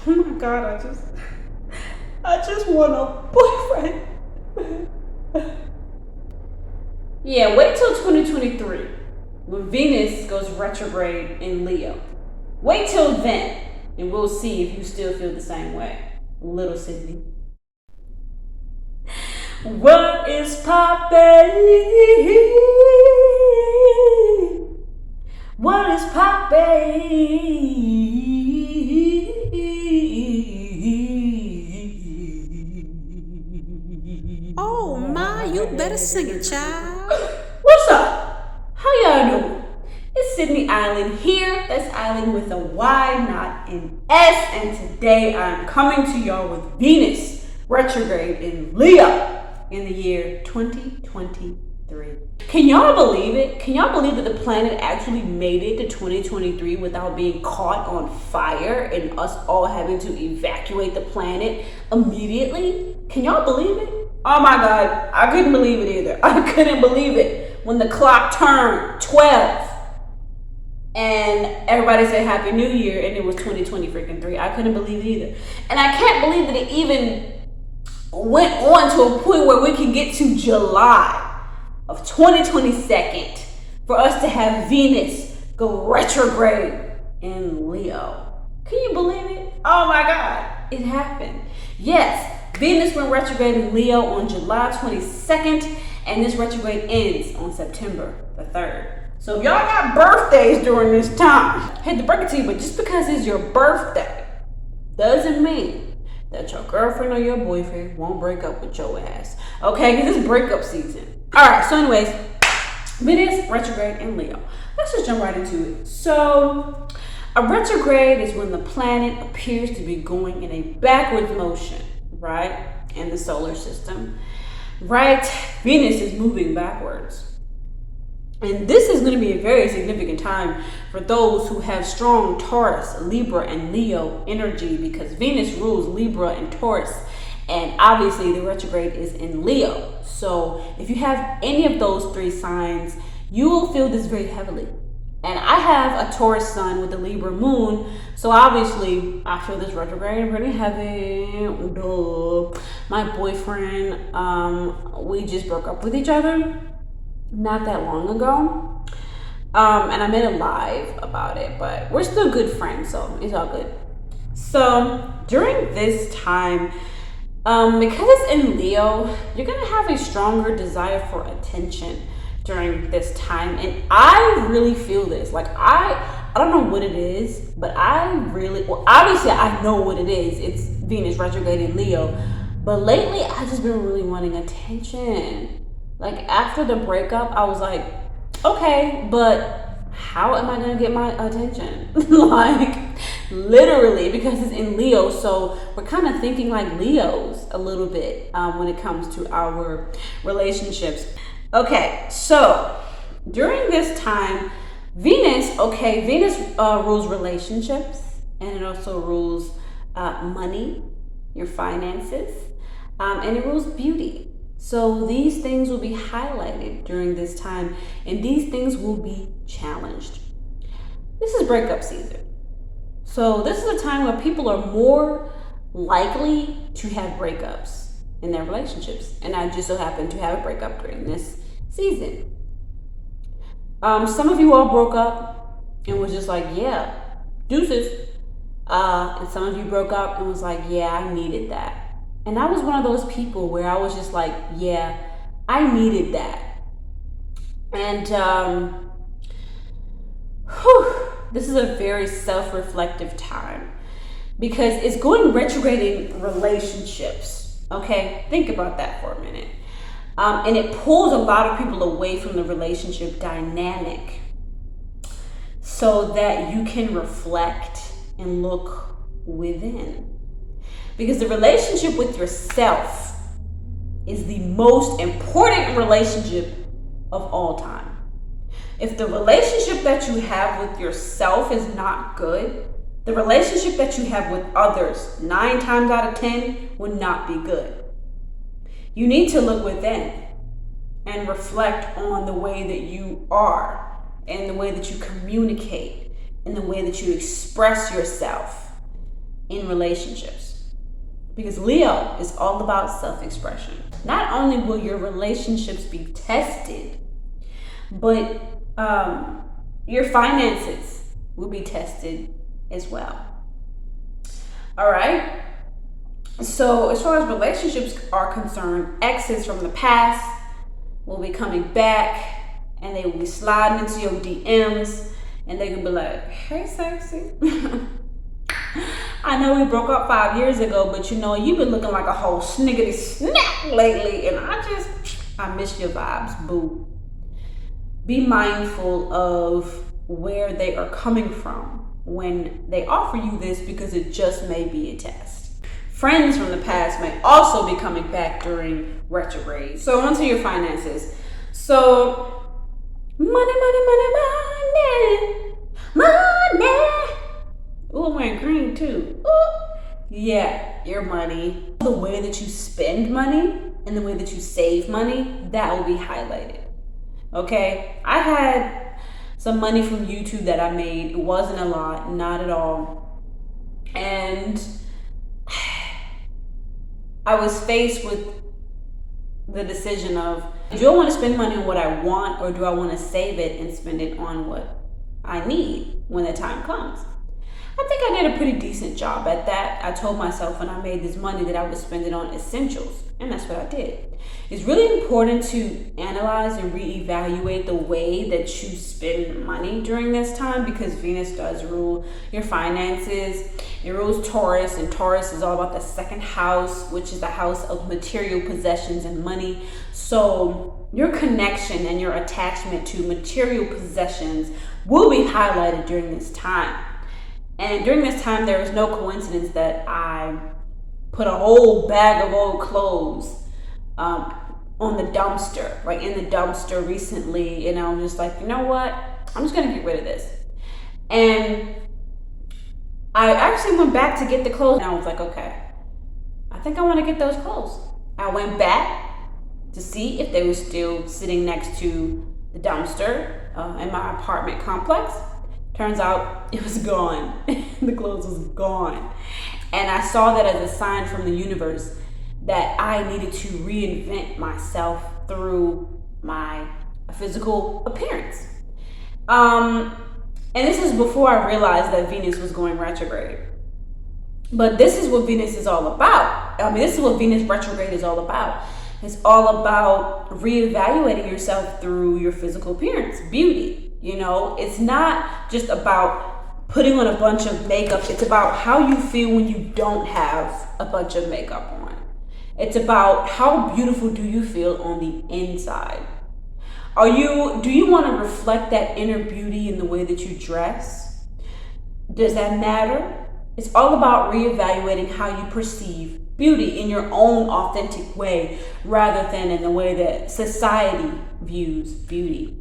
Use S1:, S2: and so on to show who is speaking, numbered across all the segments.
S1: Oh my God, I just want a boyfriend. Yeah, wait till 2023 when Venus goes retrograde in Leo. Wait till then, and we'll see if you still feel the same way. Little Sydney. What is poppin'? What is poppin'?
S2: Oh my, you better sing it, child.
S1: What's up? How y'all doing? It's Sydney Island here. That's Island with a Y, not an S. And today I'm coming to y'all with Venus retrograde in Leo in the year 2023. Can y'all believe it? Can y'all believe that the planet actually made it to 2023 without being caught on fire and us all having to evacuate the planet immediately? Can y'all believe it? Oh my God, I couldn't believe it either. I couldn't believe it when the clock turned 12 and everybody said Happy New Year and it was 2023. I couldn't believe it either. And I can't believe that it even went on to a point where we can get to July of 2022 for us to have Venus go retrograde in Leo. Can you believe it? Oh my God, it happened. Yes, Venus went retrograde in Leo on July 22nd, and this retrograde ends on September the 3rd. So if y'all got birthdays during this time, hate to break it to you, but just because it's your birthday doesn't mean that your girlfriend or your boyfriend won't break up with your ass. Okay, because it's breakup season. All right, so anyways, Venus retrograde in Leo. Let's just jump right into it. So a retrograde is when the planet appears to be going in a backwards motion, right? In the solar system, right? Venus is moving backwards. And this is going to be a very significant time for those who have strong Taurus, Libra, and Leo energy because Venus rules Libra and Taurus. And obviously the retrograde is in Leo. So if you have any of those three signs, you will feel this very heavily. And I have a Taurus sun with a Libra moon. So obviously I feel this retrograde really heavy. Duh. My boyfriend, we just broke up with each other not that long ago. And I made a live about it, but we're still good friends, so it's all good. So during this time, because it's in Leo, you're gonna have a stronger desire for attention during this time. And I really feel this. Like I don't know what it is, but obviously I know what it is. It's Venus retrograde in Leo. But lately I've just been really wanting attention. Like after the breakup, I was like, okay, but how am I gonna get my attention? Like literally, because it's in Leo. So we're kind of thinking like Leos a little bit when it comes to our relationships. Okay, so during this time, Venus rules relationships, and it also rules money, your finances, and it rules beauty. So these things will be highlighted during this time, and these things will be challenged. This is breakup season. So this is a time where people are more likely to have breakups in their relationships. And I just so happen to have a breakup during this season. Some of you all broke up and was just like, yeah, deuces. And some of you broke up and was like, yeah, I needed that. And I was one of those people where I was just like, yeah, I needed that. And this is a very self-reflective time because it's going retrograde in relationships. Okay, think about that for a minute. And it pulls a lot of people away from the relationship dynamic so that you can reflect and look within. Because the relationship with yourself is the most important relationship of all time. If the relationship that you have with yourself is not good, the relationship that you have with others, 9 times out of 10, would not be good. You need to look within and reflect on the way that you are and the way that you communicate and the way that you express yourself. in relationships. Because Leo is all about self-expression. Not only will your relationships be tested, but your finances will be tested as well. All right. So as far as relationships are concerned, exes from the past will be coming back and they will be sliding into your DMs and they can be like, hey, sexy. I know we broke up 5 years ago, but you've been looking like a whole sniggity snack lately and I miss your vibes, boo. Be mindful of where they are coming from when they offer you this, because it just may be a test. Friends from the past may also be coming back during retrograde. So onto your finances. So money. Ooh, I'm wearing green too. Ooh. Yeah, your money. The way that you spend money and the way that you save money, that will be highlighted. Okay? I had some money from YouTube that I made. It wasn't a lot, not at all. And I was faced with the decision of, do I want to spend money on what I want, or do I want to save it and spend it on what I need when the time comes? I think I did a pretty decent job at that. I told myself when I made this money that I would spend it on essentials, and that's what I did. It's really important to analyze and reevaluate the way that you spend money during this time, because Venus does rule your finances. It rules Taurus, and Taurus is all about the second house, which is the house of material possessions and money. So your connection and your attachment to material possessions will be highlighted during this time. And during this time, there is no coincidence that I put a whole bag of old clothes on the dumpster, right in the dumpster recently. And I was just like, you know what? I'm just going to get rid of this. And I actually went back to get the clothes, and I was like, okay, I think I want to get those clothes. I went back to see if they were still sitting next to the dumpster in my apartment complex. Turns out it was gone. The clothes was gone. And I saw that as a sign from the universe that I needed to reinvent myself through my physical appearance. And this is before I realized that Venus was going retrograde. But this is what Venus is all about. This is what Venus retrograde is all about. It's all about reevaluating yourself through your physical appearance, beauty. It's not just about putting on a bunch of makeup. It's about how you feel when you don't have a bunch of makeup on. It's about how beautiful do you feel on the inside. Do you want to reflect that inner beauty in the way that you dress? Does that matter? It's all about reevaluating how you perceive beauty in your own authentic way, rather than in the way that society views beauty.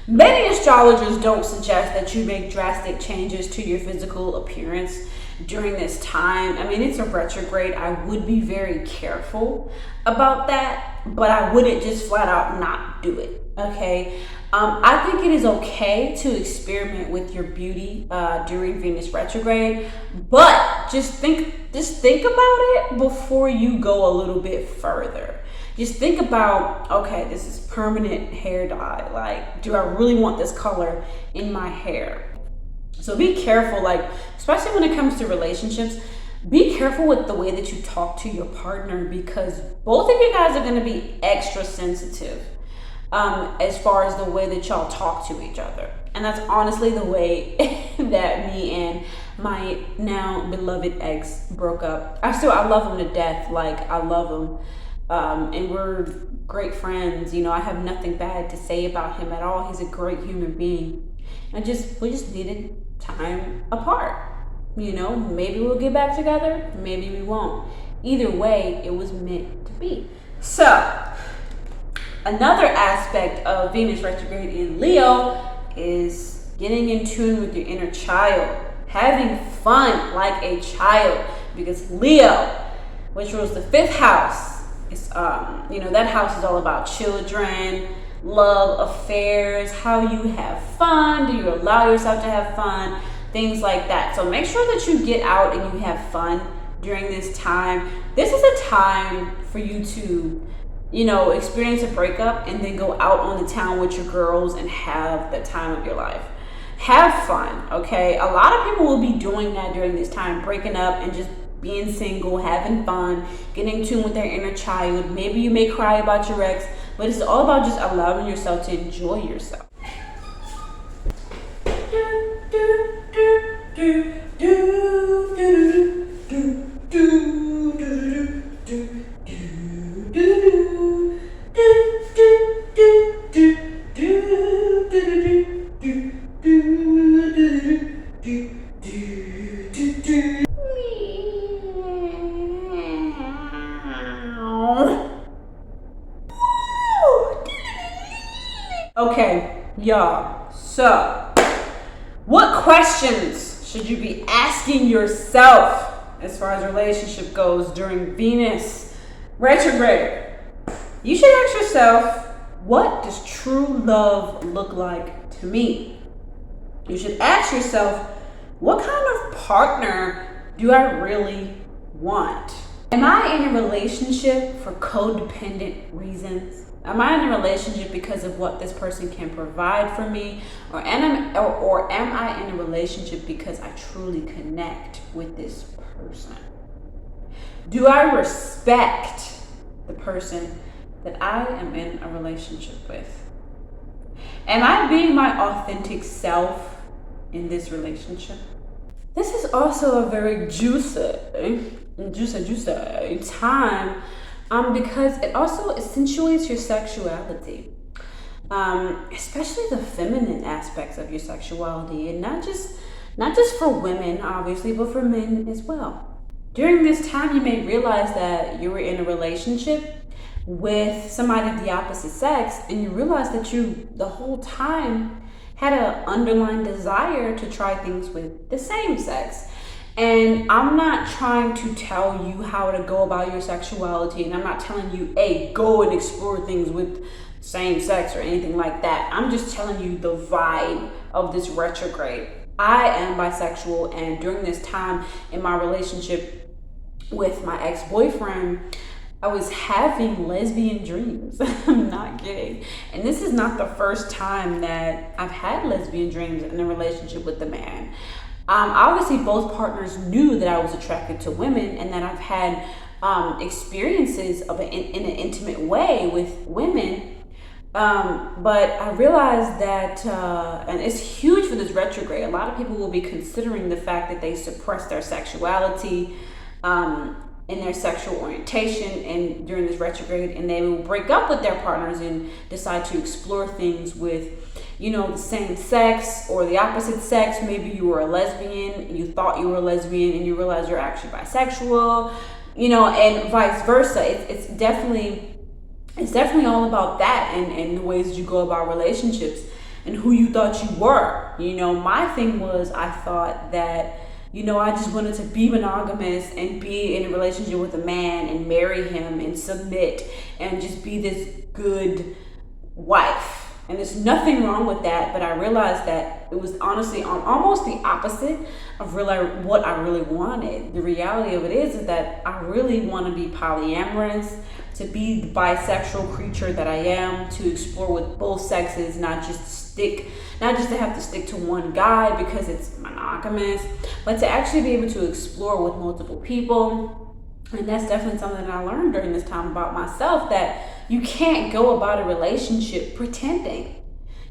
S1: Many astrologers don't suggest that you make drastic changes to your physical appearance during this time. It's a retrograde. I would be very careful about that, but I wouldn't just flat out not do it. Okay. I think it is okay to experiment with your beauty during Venus retrograde, but just think about it before you go a little bit further. Just think about, okay, this is permanent hair dye. Like, do I really want this color in my hair? So be careful, especially when it comes to relationships, be careful with the way that you talk to your partner, because both of you guys are going to be extra sensitive as far as the way that y'all talk to each other. And that's honestly the way that me and my now beloved ex broke up. I love him to death. I love him. And we're great friends. I have nothing bad to say about him at all. He's a great human being. We just needed time apart. Maybe we'll get back together, maybe we won't. Either way, it was meant to be. So, another aspect of Venus retrograde in Leo is getting in tune with your inner child, having fun like a child, because Leo, which rules the 5th house, is that house is all about children, love affairs, how you have fun, do you allow yourself to have fun, things like that. So make sure that you get out and you have fun during this time. This is a time for you to, experience a breakup and then go out on the town with your girls and have the time of your life. Have fun, okay? A lot of people will be doing that during this time, breaking up and just being single, having fun, getting in tune with their inner child. Maybe you may cry about your ex, but it's all about just allowing yourself to enjoy yourself. Okay, y'all, so what questions should you be asking yourself as far as relationship goes during Venus retrograde? You should ask yourself, what does true love look like to me? You should ask yourself, what kind of partner do I really want? Am I in a relationship for codependent reasons? Am I in a relationship because of what this person can provide for me? Or am I in a relationship because I truly connect with this person? Do I respect the person that I am in a relationship with? Am I being my authentic self in this relationship? This is also a very juicy time because it also accentuates your sexuality, especially the feminine aspects of your sexuality, and not just for women, obviously, but for men as well. During this time, you may realize that you were in a relationship with somebody of the opposite sex, and you realize that you, the whole time, had an underlying desire to try things with the same sex. And I'm not trying to tell you how to go about your sexuality, and I'm not telling you, hey, go and explore things with same sex or anything like that. I'm just telling you the vibe of this retrograde. I am bisexual, and during this time in my relationship with my ex-boyfriend, I was having lesbian dreams. I'm not kidding. And this is not the first time that I've had lesbian dreams in a relationship with a man. Obviously, both partners knew that I was attracted to women and that I've had experiences in an intimate way with women. But I realized that, and it's huge for this retrograde, a lot of people will be considering the fact that they suppress their sexuality in their sexual orientation and during this retrograde, and they will break up with their partners and decide to explore things with the same sex or the opposite sex. Maybe you were a lesbian, you thought you were a lesbian, and you realize you're actually bisexual, and vice versa. It's definitely all about that and the ways you go about relationships and who you thought you were. My thing was, I thought that, I just wanted to be monogamous and be in a relationship with a man and marry him and submit and just be this good wife. And there's nothing wrong with that, but I realized that it was honestly almost the opposite of what I really wanted. The reality of it is that I really want to be polyamorous, to be the bisexual creature that I am, to explore with both sexes, not just to have to stick to one guy because it's monogamous, but to actually be able to explore with multiple people. And that's definitely something that I learned during this time about myself, that you can't go about a relationship pretending.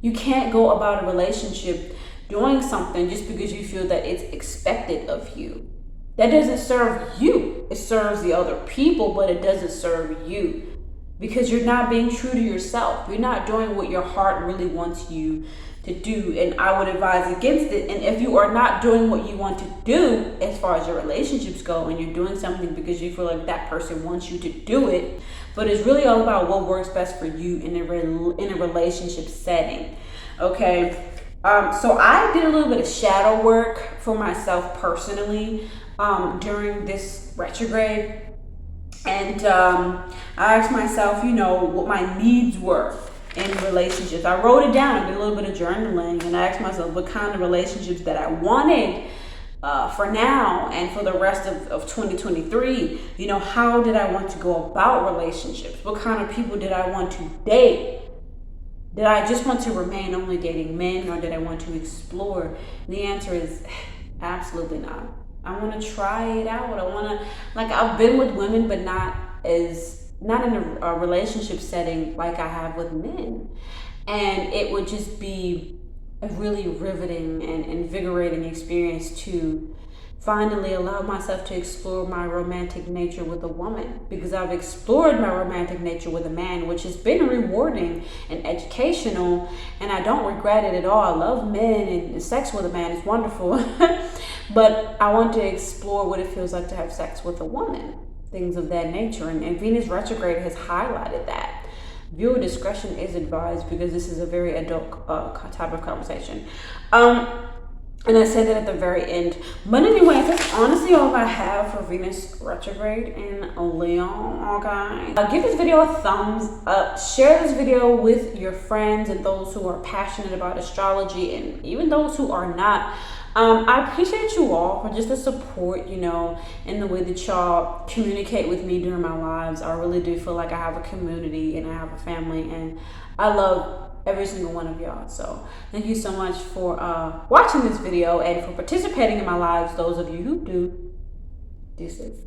S1: You can't go about a relationship doing something just because you feel that it's expected of you. That doesn't serve you. It serves the other people, but it doesn't serve you because you're not being true to yourself. You're not doing what your heart really wants you to do, and I would advise against it. And if you are not doing what you want to do as far as your relationships go, and you're doing something because you feel like that person wants you to do it, but it's really all about what works best for you in a relationship setting. Okay, so I did a little bit of shadow work for myself personally during this retrograde, and I asked myself, what my needs were. in relationships. I wrote it down, I did a little bit of journaling, and I asked myself what kind of relationships that I wanted for now and for the rest of 2023. You know, how did I want to go about relationships? What kind of people did I want to date? Did I just want to remain only dating men, or did I want to explore? And the answer is absolutely not. I want to try it out. I want to, like, I've been with women, but not in a relationship setting like I have with men. And it would just be a really riveting and invigorating experience to finally allow myself to explore my romantic nature with a woman, because I've explored my romantic nature with a man, which has been rewarding and educational, and I don't regret it at all. I love men, and sex with a man is wonderful. But I want to explore what it feels like to have sex with a woman, things of that nature, and Venus retrograde has highlighted that. Viewer discretion is advised, because this is a very adult type of conversation. And I said that at the very end. But anyway, that's honestly all I have for Venus retrograde in Leo, okay? Give this video a thumbs up. Share this video with your friends and those who are passionate about astrology, and even those who are not. I appreciate you all for just the support, you know, and the way that y'all communicate with me during my lives. I really do feel like I have a community and I have a family, and I love every single one of y'all. So thank you so much for watching this video and for participating in my lives. Those of you who do, this is